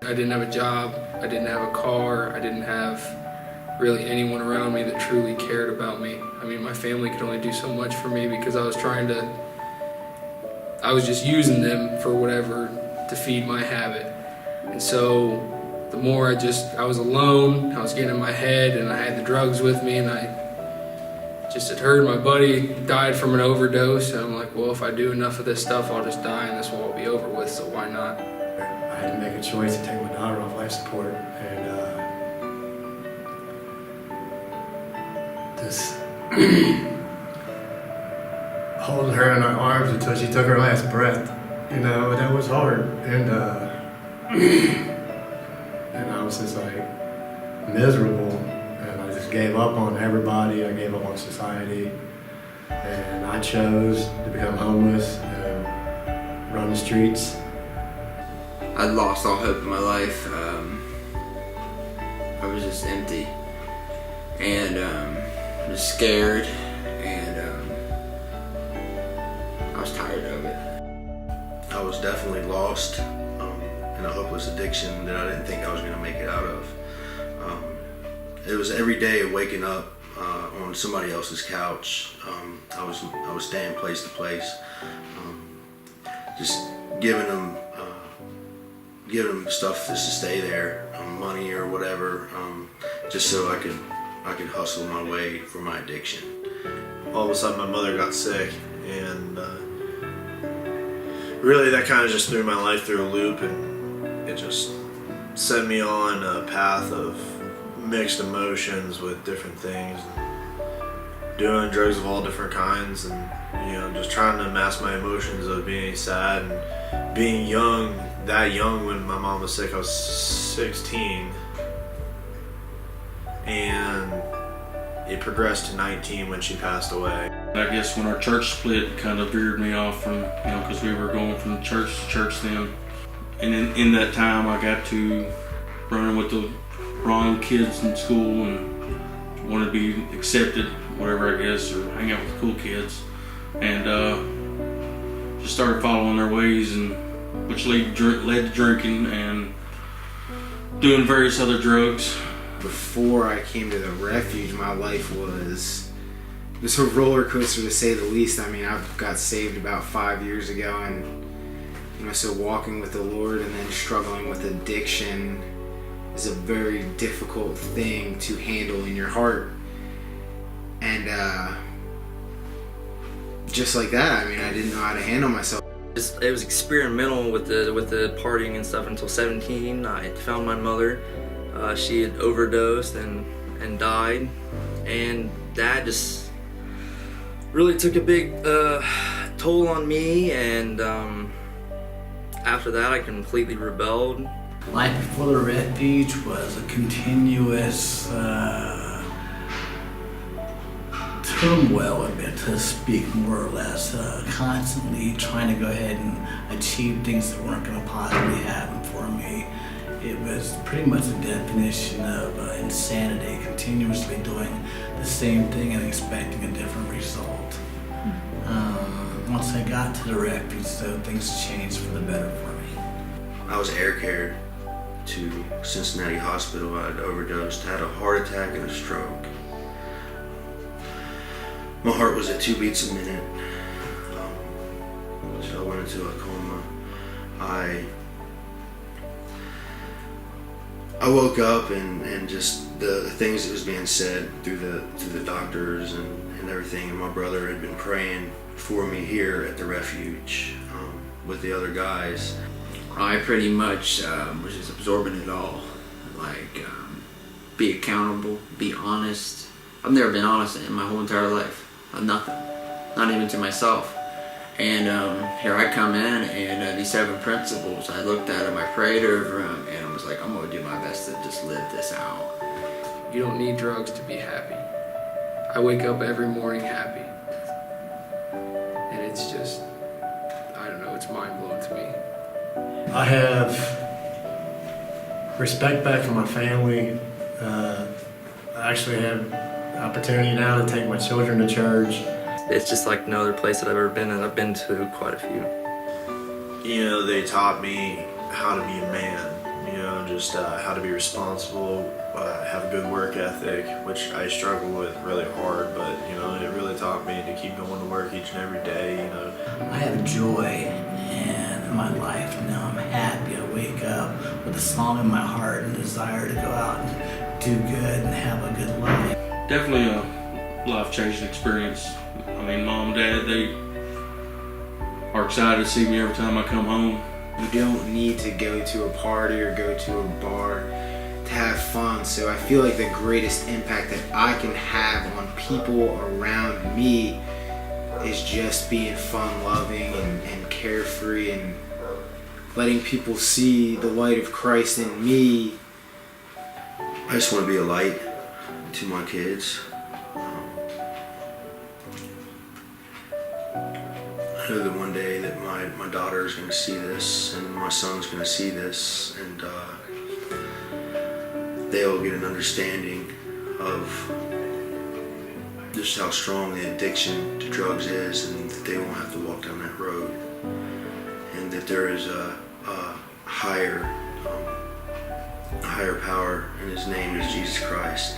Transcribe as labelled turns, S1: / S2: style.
S1: I didn't have a job, I didn't have a car, I didn't have really anyone around me that truly cared about me. I mean, my family could only do so much for me because I was just using them for whatever to feed my habit. And so the more I was alone, I was getting in my head, and I had the drugs with me, and I just had heard my buddy died from an overdose, and I'm like, well, if I do enough of this stuff, I'll just die and this will all be over with, so why not?
S2: I had to make a choice to take my daughter off life support, and just holding her in our arms until she took her last breath. You know, that was hard, and and I was just like miserable, and I just gave up on everybody. I gave up on society, and I chose to become homeless and run the streets.
S3: I'd lost all hope in my life. I was just empty and just scared, and I was tired of it.
S4: I was definitely lost in a hopeless addiction that I didn't think I was going to make it out of. It was every day of waking up on somebody else's couch. I was staying place to place, just giving them stuff just to stay there, money or whatever, just so I could hustle my way for my addiction.
S5: All of a sudden my mother got sick, and really that kind of just threw my life through a loop, and it just set me on a path of mixed emotions with different things, and doing drugs of all different kinds, and just trying to mask my emotions of being sad and being young. That young when my mom was sick, I was 16, and it progressed to 19 when she passed away.
S6: I guess when our church split, it kind of veered me off from, because we were going from church to church then. And in that time, I got to running with the wrong kids in school and wanted to be accepted, whatever I guess, or hang out with cool kids. And just started following their ways, and which led to drinking and doing various other drugs.
S7: Before I came to the refuge, my life was a roller coaster to say the least. I mean, I got saved about 5 years ago, and so walking with the Lord and then struggling with addiction is a very difficult thing to handle in your heart. And just like that, I mean, I didn't know how to handle myself.
S8: It was experimental with the partying and stuff until 17. I found my mother. She had overdosed and died, and that just really took a big toll on me. And after that, I completely rebelled.
S9: Life before the refuge was a continuous turmoil, a bit to speak, more or less, constantly trying to go ahead and achieve things that weren't going to possibly happen for me. It was pretty much the definition of insanity, continuously doing the same thing and expecting a different result. Once I got to the refuge, though, things changed for the better for me.
S4: I was air carried to Cincinnati Hospital. I had overdosed, had a heart attack and a stroke. My heart was at 2 beats a minute, so I went into a coma. I woke up and just the things that was being said through the doctors and everything, and my brother had been praying for me here at the refuge with the other guys.
S3: I pretty much was just absorbing it all. Like, be accountable, be honest. I've never been honest in my whole entire life. Nothing, not even to myself. And here I come in, and these 7 principles, I looked at them, I prayed over them, and I was like, I'm gonna do my best to just live this out.
S1: You don't need drugs to be happy. I wake up every morning happy. And it's just, I don't know, it's mind-blowing to me.
S2: I have respect back from my family. I actually have the opportunity now to take my children to church.
S8: It's just like no other place that I've ever been, and I've been to quite a few.
S5: They taught me how to be a man, just how to be responsible, have a good work ethic, which I struggle with really hard, but it really taught me to keep going to work each and every day.
S9: I have joy in my life now. I'm happy. I wake up with a song in my heart and a desire to go out and do good and have a good life.
S6: Definitely a life-changing experience. I mean, Mom and Dad, they are excited to see me every time I come home.
S7: You don't need to go to a party or go to a bar to have fun. So I feel like the greatest impact that I can have on people around me is just being fun-loving and carefree and letting people see the light of Christ in me.
S4: I just want to be a light to my kids. I know that one day that my daughter is going to see this and my son's going to see this, and they'll get an understanding of just how strong the addiction to drugs is, and that they won't have to walk down that road, and that there is a higher power, and his name is Jesus Christ.